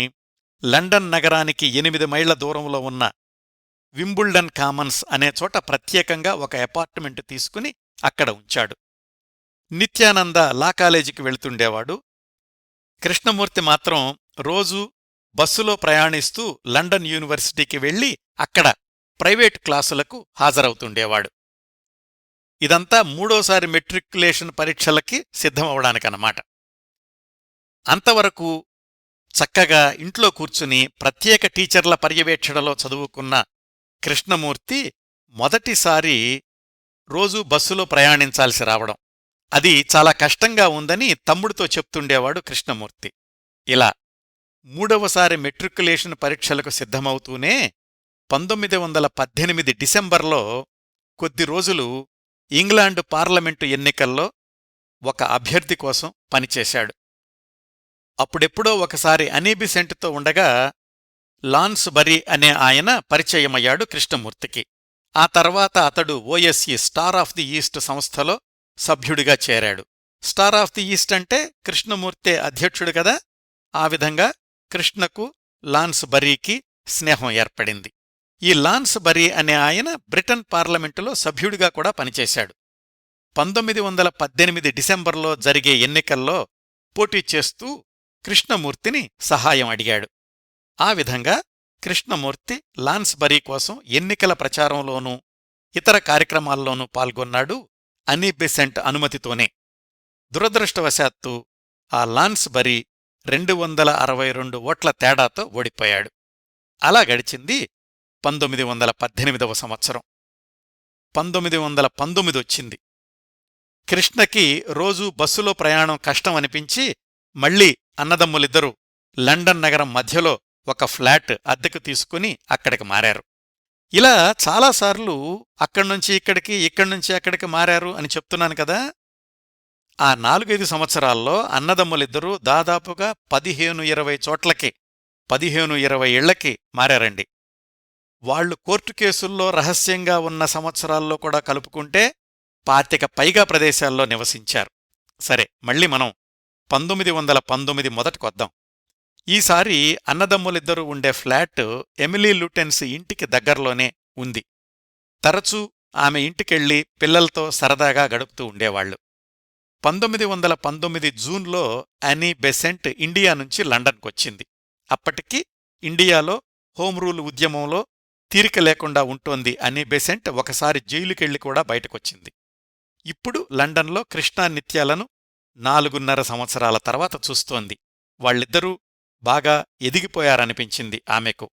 లండన్ నగరానికి 8 మైళ్ల దూరంలో ఉన్న వింబుల్డన్ కామన్స్ అనే చోట ప్రత్యేకంగా ఒక అపార్ట్మెంట్ తీసుకుని అక్కడ ఉంచాడు. నిత్యానంద లా కాలేజీకి వెళ్తుండేవాడు. కృష్ణమూర్తి మాత్రం రోజూ బస్సులో ప్రయాణిస్తూ లండన్ యూనివర్సిటీకి వెళ్లి అక్కడ ప్రైవేటు క్లాసులకు హాజరవుతుండేవాడు. ఇదంతా మూడోసారి మెట్రిక్యులేషన్ పరీక్షలకి సిద్ధమవడానికన్నమాట. అంతవరకు చక్కగా ఇంట్లో కూర్చుని ప్రత్యేక టీచర్ల పర్యవేక్షణలో చదువుకున్న కృష్ణమూర్తి మొదటిసారి రోజూ బస్సులో ప్రయాణించాల్సి రావడం, అది చాలా కష్టంగా ఉందని తమ్ముడితో చెప్తుండేవాడు కృష్ణమూర్తి. ఇలా మూడవసారి మెట్రిక్యులేషన్ పరీక్షలకు సిద్ధమవుతూనే 1918 డిసెంబర్లో కొద్ది రోజులు ఇంగ్లాండు పార్లమెంటు ఎన్నికల్లో ఒక అభ్యర్థి కోసం పనిచేశాడు. అప్పుడెప్పుడో ఒకసారి అనీబిసెంట్తో ఉండగా లాన్స్ బరీ అనే ఆయన పరిచయమయ్యాడు కృష్ణమూర్తికి. ఆ తర్వాత అతడు ఓఎస్ఈ స్టార్ ఆఫ్ ది ఈస్ట్ సంస్థలో సభ్యుడిగా చేరాడు. స్టార్ ఆఫ్ ది ఈస్ట్ అంటే కృష్ణమూర్తే అధ్యక్షుడు కదా. ఆ విధంగా కృష్ణకు లాన్స్ బరీకి స్నేహం ఏర్పడింది. ఈ లాన్స్ బరీ అనే ఆయన బ్రిటన్ పార్లమెంటులో సభ్యుడిగా కూడా పనిచేశాడు. 1918 డిసెంబర్లో జరిగే ఎన్నికల్లో పోటీ చేస్తూ కృష్ణమూర్తిని సహాయం అడిగాడు. ఆ విధంగా కృష్ణమూర్తి లాన్స్ బరీ కోసం ఎన్నికల ప్రచారంలోనూ ఇతర కార్యక్రమాల్లోనూ పాల్గొన్నాడు, అనీ బెసెంట్ అనుమతితోనే. దురదృష్టవశాత్తు ఆ లాన్స్ బరీ 262 ఓట్ల తేడాతో ఓడిపోయాడు. అలా గడిచింది 1918వ సంవత్సరం. 1919 వచ్చింది. కృష్ణకి రోజూ బస్సులో ప్రయాణం కష్టం అనిపించి మళ్లీ అన్నదమ్ములిద్దరూ లండన్ నగరం మధ్యలో ఒక ఫ్లాట్ అద్దెకు తీసుకుని అక్కడికి మారారు. ఇలా చాలాసార్లు అక్కడ్నుంచి ఇక్కడికి, ఇక్కడ్నుంచి అక్కడికి మారారు అని చెప్తున్నాను కదా. ఆ 4-5 సంవత్సరాల్లో అన్నదమ్ములిద్దరూ దాదాపుగా 15-20 చోట్లకి, 15-20 ఇళ్లకి మారారండి. వాళ్లు కోర్టు కేసుల్లో రహస్యంగా ఉన్న సంవత్సరాల్లో కూడా కలుపుకుంటే 25 పైగా ప్రదేశాల్లో నివసించారు. సరే, మళ్ళీ మనం 1919 మొదటికొద్దాం. ఈసారి అన్నదమ్ములిద్దరూ ఉండే ఫ్లాట్ ఎమిలీ లూటెన్స్ ఇంటికి దగ్గర్లోనే ఉంది. తరచూ ఆమె ఇంటికెళ్లి పిల్లలతో సరదాగా గడుపుతూ ఉండేవాళ్లు. 1919 జూన్లో యానీ బెసెంట్ ఇండియా నుంచి లండన్కొచ్చింది. అప్పటికి ఇండియాలో హోంరూల్ ఉద్యమంలో తీరిక లేకుండా ఉంటోంది యానీ బెసెంట్. ఒకసారి జైలుకెళ్లి కూడా బయటకొచ్చింది. ఇప్పుడు లండన్లో కృష్ణా నిత్యాలను 4.5 సంవత్సరాల తర్వాత చూస్తోంది. వాళ్ళిద్దరూ బాగా ఎదిగిపోయారనిపించింది ఆమెకు.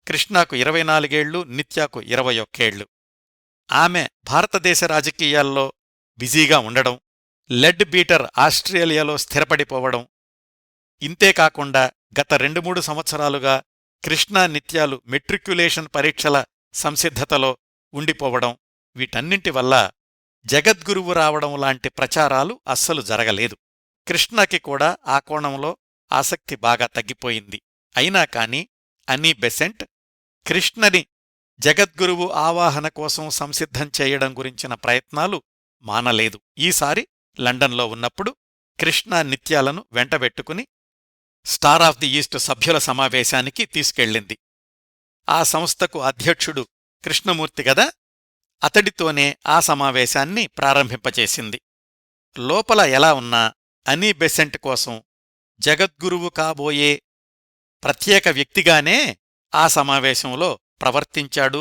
కృష్ణాకు 24 ఏళ్లు, నిత్యాకు 21 ఏళ్లు. ఆమె భారతదేశ రాజకీయాల్లో బిజీగా ఉండడం, లెడ్ బీటర్ ఆస్ట్రేలియాలో స్థిరపడిపోవడం, ఇంతేకాకుండా గత 2-3 సంవత్సరాలుగా కృష్ణా నిత్యాలు మెట్రిక్యులేషన్ పరీక్షల సంసిద్ధతలో ఉండిపోవడం, వీటన్నింటి వల్ల జగద్గురువు రావడం లాంటి ప్రచారాలు అస్సలు జరగలేదు. కృష్ణకి కూడా ఆ కోణంలో ఆసక్తి బాగా తగ్గిపోయింది. అయినా కాని యానీ బెసెంట్ కృష్ణని జగద్గురువు ఆవాహన కోసం సంసిద్ధం చేయడం గురించిన ప్రయత్నాలు మానలేదు. ఈసారి లండన్లో ఉన్నప్పుడు కృష్ణా నిత్యాలను వెంటబెట్టుకుని స్టార్ ఆఫ్ ది ఈస్ట్ సభ్యుల సమావేశానికి తీసుకెళ్ళింది. ఆ సంస్థకు అధ్యక్షుడు కృష్ణమూర్తి గదా, అతడితోనే ఆ సమావేశాన్ని ప్రారంభింపచేసింది. లోపల ఎలా ఉన్నా యానీ బెసెంట్ కోసం జగద్గురువు కాబోయే ప్రత్యేక వ్యక్తిగానే ఆ సమావేశంలో ప్రవర్తించాడు,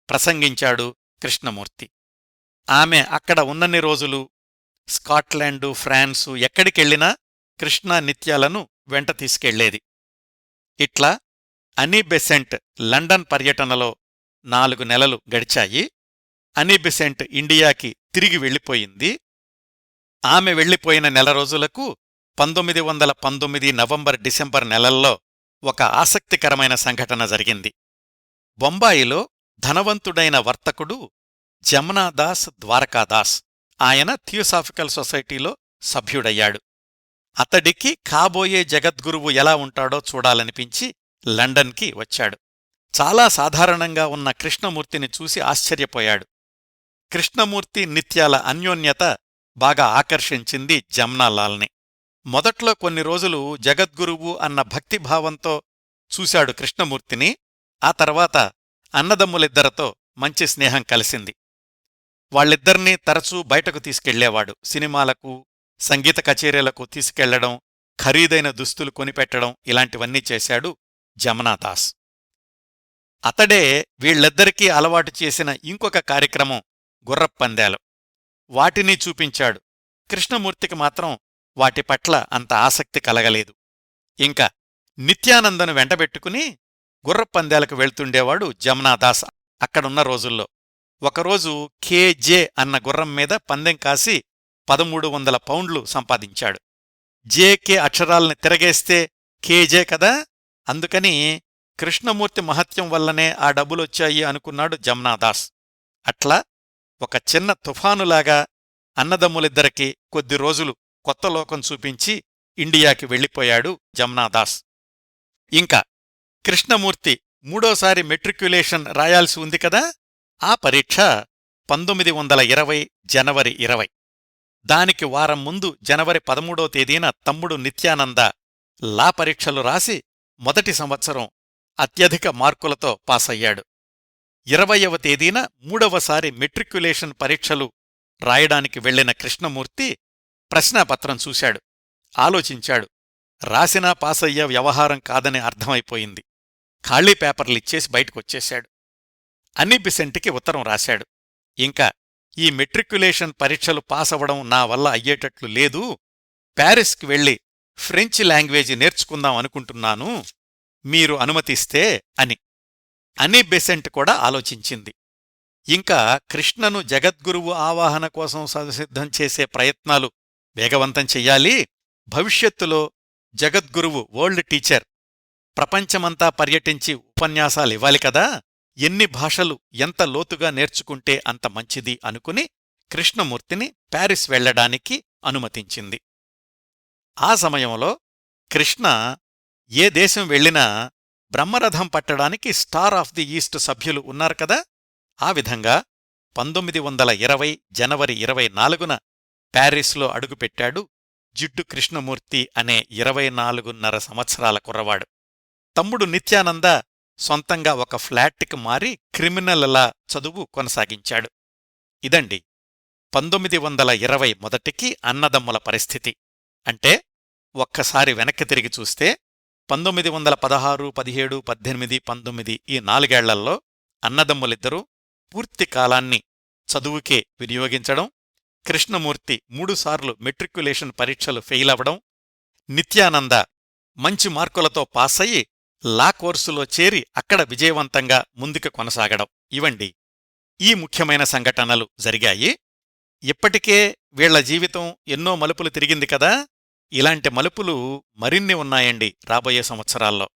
ప్రసంగించాడు కృష్ణమూర్తి. ఆమె అక్కడ ఉన్నన్ని రోజులు స్కాట్లాండు, ఫ్రాన్సు ఎక్కడికెళ్లినా కృష్ణా నిత్యాలను వెంట తీసుకెళ్లేది. ఇట్లా యానీ బెసెంట్ లండన్ పర్యటనలో 4 నెలలు గడిచాయి. యానీ బెసెంట్ ఇండియాకి తిరిగి వెళ్ళిపోయింది. ఆమె వెళ్ళిపోయిన నెల రోజులకు 1919 నవంబర్, డిసెంబర్ నెలల్లో ఒక ఆసక్తికరమైన సంఘటన జరిగింది. బొంబాయిలో ధనవంతుడైన వర్తకుడు జమ్నాదాస్ ద్వారకాదాస్, ఆయన థియోసాఫికల్ సొసైటీలో సభ్యుడయ్యాడు. అతడికి కాబోయే జగద్గురువు ఎలా ఉంటాడో చూడాలనిపించి లండన్కి వచ్చాడు. చాలా సాధారణంగా ఉన్న కృష్ణమూర్తిని చూసి ఆశ్చర్యపోయాడు. కృష్ణమూర్తి నిత్యాల అన్యోన్యత బాగా ఆకర్షించింది జమ్నాలాల్ని. మొదట్లో కొన్ని రోజులు జగద్గురువు అన్న భక్తిభావంతో చూశాడు కృష్ణమూర్తిని. ఆ తర్వాత అన్నదమ్ములిద్దరితో మంచి స్నేహం కలిసింది. వాళ్ళిద్దర్నీ తరచూ బయటకు తీసుకెళ్లేవాడు. సినిమాలకు, సంగీత కచేరీలకు తీసుకెళ్లడం, ఖరీదైన దుస్తులు కొనిపెట్టడం, ఇలాంటివన్నీ చేశాడు జమ్నాదాస్. అతడే వీళ్ళిద్దరికీ అలవాటు చేసిన ఇంకొక కార్యక్రమం గుర్రప్పందాలు. వాటిని చూపించాడు. కృష్ణమూర్తికి మాత్రం వాటి పట్ల అంత ఆసక్తి కలగలేదు. ఇంకా నిత్యానందను వెంటబెట్టుకుని గుర్రప్పందాలకు వెళ్తుండేవాడు జమ్నాదాస్ అక్కడున్న రోజుల్లో. ఒకరోజు కేజే అన్న గుర్రం మీద పందెం కాసి 1300 పౌండ్లు సంపాదించాడు. జేకే అక్షరాల్ని తిరగేస్తే కేజే కదా, అందుకని కృష్ణమూర్తి మహత్యం వల్లనే ఆ డబ్బులొచ్చాయి అనుకున్నాడు జమ్నాదాస్. అట్లా ఒక చిన్న తుఫానులాగా అన్నదమ్ములిద్దరికీ కొద్ది రోజులు కొత్త లోకం చూపించి ఇండియాకి వెళ్ళిపోయాడు జమ్నాదాస్. ఇంకా కృష్ణమూర్తి 3వ మెట్రిక్యులేషన్ రాయాల్సి ఉంది కదా, ఆ పరీక్ష 1920 జనవరి 20. దానికి వారం ముందు జనవరి 13వ తేదీన తమ్ముడు నిత్యానంద లా పరీక్షలు రాసి మొదటి సంవత్సరం అత్యధిక మార్కులతో పాసయ్యాడు. 20వ తేదీన 3వసారి మెట్రిక్యులేషన్ పరీక్షలు రాయడానికి వెళ్లిన కృష్ణమూర్తి ప్రశ్నాపత్రం చూశాడు. ఆలోచించాడు. రాసినా పాసయ్యే వ్యవహారం కాదని అర్థమైపోయింది. ఖాళీ పేపర్లిచ్చేసి బయటకొచ్చేశాడు. యానీ బెసెంట్కి ఉత్తరం రాశాడు. ఇంకా ఈ మెట్రిక్యులేషన్ పరీక్షలు పాసవడం నా వల్ల అయ్యేటట్లు లేదు, ప్యారిస్కి వెళ్ళి ఫ్రెంచ్ లాంగ్వేజ్ నేర్చుకుందాం అనుకుంటున్నాను, మీరు అనుమతిస్తే అని. అనీ బెసెంట్ కూడా ఆలోచించింది. ఇంకా కృష్ణను జగద్గురువు ఆవాహన కోసం సంసిద్ధం చేసే ప్రయత్నాలు వేగవంతం చెయ్యాలి. భవిష్యత్తులో జగద్గురువు వరల్డ్ టీచర్ ప్రపంచమంతా పర్యటించి ఉపన్యాసాలివ్వాలి కదా, ఎన్ని భాషలు ఎంత లోతుగా నేర్చుకుంటే అంత మంచిది అనుకుని కృష్ణమూర్తిని ప్యారిస్ వెళ్లడానికి అనుమతించింది. ఆ సమయంలో కృష్ణ ఏ దేశం వెళ్లినా బ్రహ్మరథం పట్టడానికి స్టార్ ఆఫ్ ది ఈస్ట్ సభ్యులు ఉన్నారు కదా. ఆ విధంగా 1920 జనవరి 24న ప్యారిస్లో అడుగుపెట్టాడు జిడ్డు కృష్ణమూర్తి అనే 24.5 సంవత్సరాల కుర్రవాడు. తమ్ముడు నిత్యానంద సొంతంగా ఒక ఫ్లాట్కి మారి క్రిమినల్లా చదువు కొనసాగించాడు. ఇదండి 1920 మొదటికి అన్నదమ్ముల పరిస్థితి. అంటే ఒక్కసారి వెనక్కి తిరిగి చూస్తే 1916, 17, 18, 19 ఈ 4 ఏళ్లల్లో అన్నదమ్ములిద్దరూ పూర్తి కాలాన్ని చదువుకే వినియోగించడం, కృష్ణమూర్తి 3 సార్లు మెట్రిక్యులేషన్ పరీక్షలు ఫెయిలవడం, నిత్యానంద మంచి మార్కులతో పాసయ్యి లా కోర్సులో చేరి అక్కడ విజయవంతంగా ముందుకు కొనసాగడం. ఇవండి ఈ ముఖ్యమైన సంఘటనలు జరిగాయి. ఇప్పటికే వీళ్ల జీవితం ఎన్నో మలుపులు తిరిగింది కదా. ఇలాంటి మలుపులు మరిన్ని ఉన్నాయండి రాబోయే సంవత్సరాల్లో.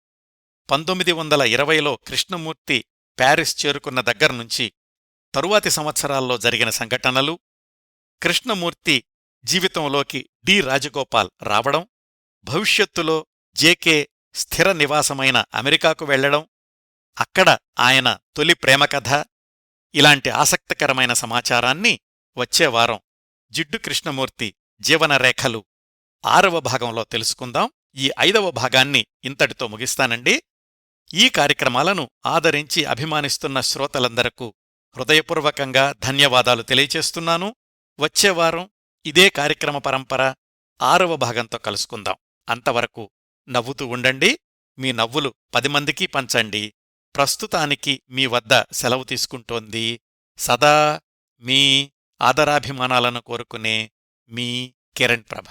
1920లో కృష్ణమూర్తి ప్యారిస్ చేరుకున్న దగ్గర్నుంచి తరువాతి సంవత్సరాల్లో జరిగిన సంఘటనలు, కృష్ణమూర్తి జీవితంలోకి డి రాజగోపాల్ రావడం, భవిష్యత్తులో జేకే స్థిర నివాసమైన అమెరికాకు వెళ్లడం, అక్కడ ఆయన తొలి ప్రేమకథ, ఇలాంటి ఆసక్తికరమైన సమాచారాన్ని వచ్చేవారం జిడ్డు కృష్ణమూర్తి జీవనరేఖలు 6వ భాగంలో తెలుసుకుందాం. ఈ 5వ భాగాన్ని ఇంతటితో ముగిస్తానండి. ఈ కార్యక్రమాలను ఆదరించి అభిమానిస్తున్న శ్రోతలందరకు హృదయపూర్వకంగా ధన్యవాదాలు తెలియచేస్తున్నాను. వచ్చేవారం ఇదే కార్యక్రమ పరంపర 6వ భాగంతో కలుసుకుందాం. అంతవరకు నవ్వుతూ ఉండండి. మీ నవ్వులు 10 మందికి పంచండి. ప్రస్తుతానికి మీ వద్ద సెలవు తీసుకుంటోంది సదా మీ ఆదరాభిమానాలను కోరుకునే మీ కిరణ్ ప్రభ.